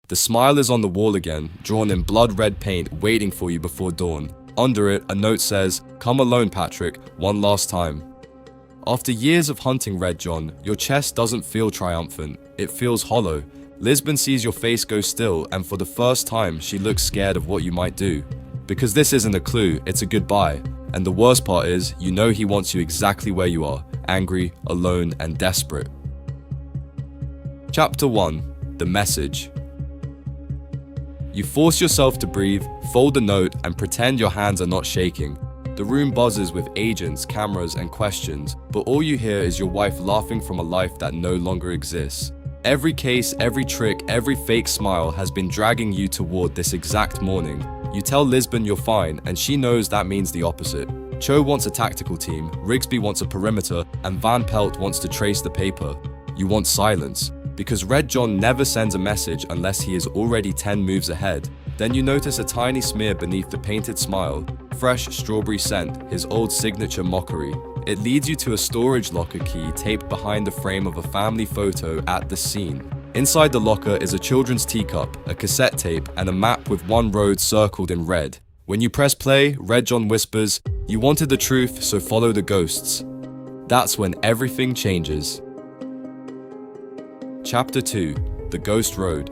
The smile is on the wall again, drawn in blood-red paint, waiting for you before dawn. Under it, a note says, "Come alone, Patrick, one last time." After years of hunting Red John, your chest doesn't feel triumphant. It feels hollow. Lisbon sees your face go still, and for the first time, she looks scared of what you might do. Because this isn't a clue, it's a goodbye. And the worst part is, you know he wants you exactly where you are, angry, alone, and desperate. Chapter 1. The Message. You force yourself to breathe, fold the note, and pretend your hands are not shaking. The room buzzes with agents, cameras, and questions, but all you hear is your wife laughing from a life that no longer exists. Every case, every trick, every fake smile has been dragging you toward this exact morning. You tell Lisbon you're fine, and she knows that means the opposite. Cho wants a tactical team, Rigsby wants a perimeter, and Van Pelt wants to trace the paper. You want silence, because Red John never sends a message unless he is already 10 moves ahead. Then you notice a tiny smear beneath the painted smile, fresh strawberry scent, his old signature mockery. It leads you to a storage locker key taped behind the frame of a family photo at the scene. Inside the locker is a children's teacup, a cassette tape, and a map with one road circled in red. When you press play, Red John whispers, "You wanted the truth, so follow the ghosts." That's when everything changes. Chapter 2. The Ghost Road.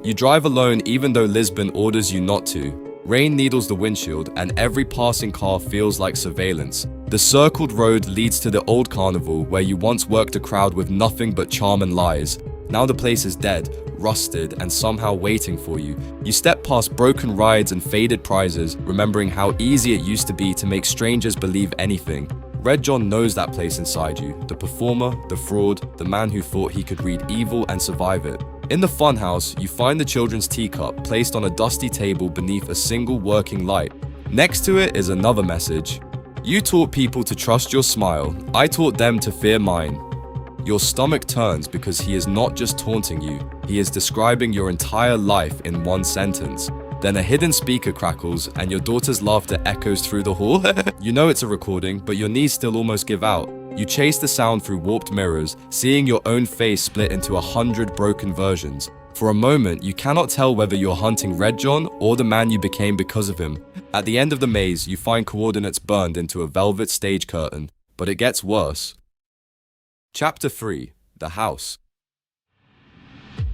You drive alone even though Lisbon orders you not to. Rain needles the windshield, and every passing car feels like surveillance. The circled road leads to the old carnival where you once worked a crowd with nothing but charm and lies. Now the place is dead, rusted, and somehow waiting for you. You step past broken rides and faded prizes, remembering how easy it used to be to make strangers believe anything. Red John knows that place inside you, the performer, the fraud, the man who thought he could read evil and survive it. In the funhouse, you find the children's teacup placed on a dusty table beneath a single working light. Next to it is another message. You taught people to trust your smile. I taught them to fear mine. Your stomach turns because he is not just taunting you, he is describing your entire life in one sentence. Then a hidden speaker crackles and your daughter's laughter echoes through the hall. You know it's a recording, but your knees still almost give out. You chase the sound through warped mirrors, seeing your own face split into 100 broken versions. For a moment, you cannot tell whether you're hunting Red John or the man you became because of him. At the end of the maze, you find coordinates burned into a velvet stage curtain, but it gets worse. Chapter 3. The House.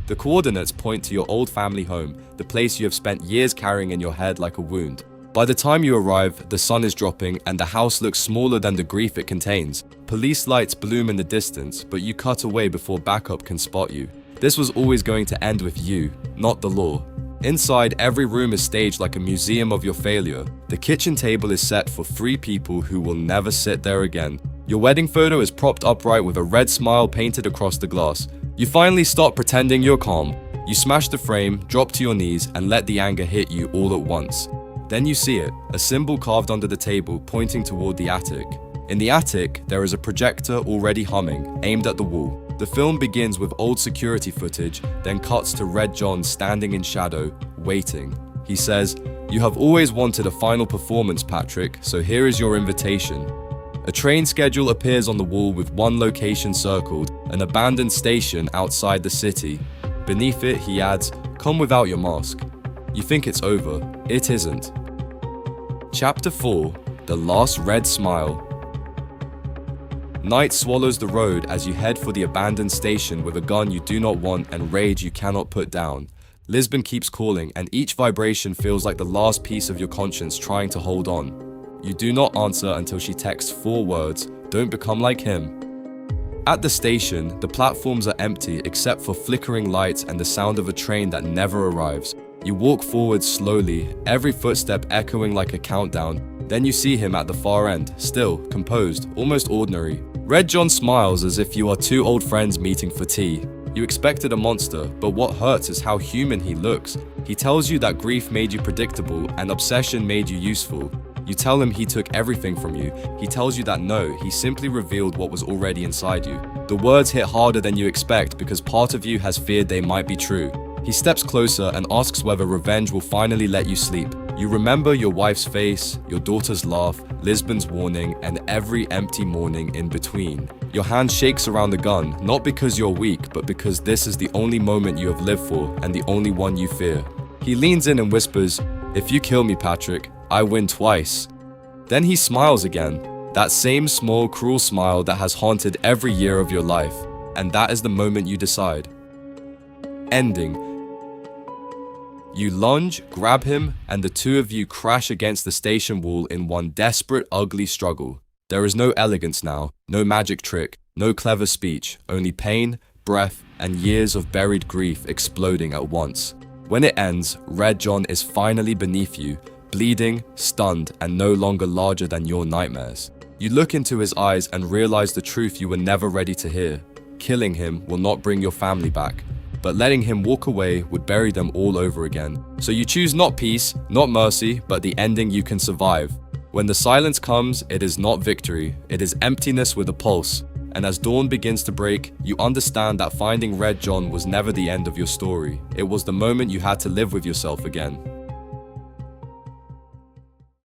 The coordinates point to your old family home, the place you have spent years carrying in your head like a wound. By the time you arrive, the sun is dropping and the house looks smaller than the grief it contains. Police lights bloom in the distance, but you cut away before backup can spot you. This was always going to end with you, not the law. Inside, every room is staged like a museum of your failure. The kitchen table is set for 3 people who will never sit there again. Your wedding photo is propped upright with a red smile painted across the glass. You finally stop pretending you're calm. You smash the frame, drop to your knees, and let the anger hit you all at once. Then you see it, a symbol carved under the table pointing toward the attic. In the attic, there is a projector already humming, aimed at the wall. The film begins with old security footage, then cuts to Red John standing in shadow, waiting. He says, "You have always wanted a final performance, Patrick, so here is your invitation." A train schedule appears on the wall with one location circled, an abandoned station outside the city. Beneath it, he adds, "Come without your mask." You think it's over. It isn't. Chapter 4. The Last Red Smile. Night swallows the road as you head for the abandoned station with a gun you do not want and rage you cannot put down. Lisbon keeps calling, and each vibration feels like the last piece of your conscience trying to hold on. You do not answer until she texts 4 words, "Don't become like him." At the station, the platforms are empty except for flickering lights and the sound of a train that never arrives. You walk forward slowly, every footstep echoing like a countdown. Then you see him at the far end, still, composed, almost ordinary. Red John smiles as if you are 2 old friends meeting for tea. You expected a monster, but what hurts is how human he looks. He tells you that grief made you predictable and obsession made you useful. You tell him he took everything from you. He tells you that no, he simply revealed what was already inside you. The words hit harder than you expect because part of you has feared they might be true. He steps closer and asks whether revenge will finally let you sleep. You remember your wife's face, your daughter's laugh, Lisbon's warning, and every empty morning in between. Your hand shakes around the gun, not because you're weak, but because this is the only moment you have lived for and the only one you fear. He leans in and whispers, "If you kill me, Patrick, I win twice." Then he smiles again, that same small, cruel smile that has haunted every year of your life. And that is the moment you decide. Ending. You lunge, grab him, and the two of you crash against the station wall in one desperate, ugly struggle. There is no elegance now, no magic trick, no clever speech, only pain, breath, and years of buried grief exploding at once. When it ends, Red John is finally beneath you, bleeding, stunned, and no longer larger than your nightmares. You look into his eyes and realize the truth you were never ready to hear. Killing him will not bring your family back, but letting him walk away would bury them all over again. So you choose not peace, not mercy, but the ending you can survive. When the silence comes, it is not victory, it is emptiness with a pulse. And as dawn begins to break, you understand that finding Red John was never the end of your story. It was the moment you had to live with yourself again.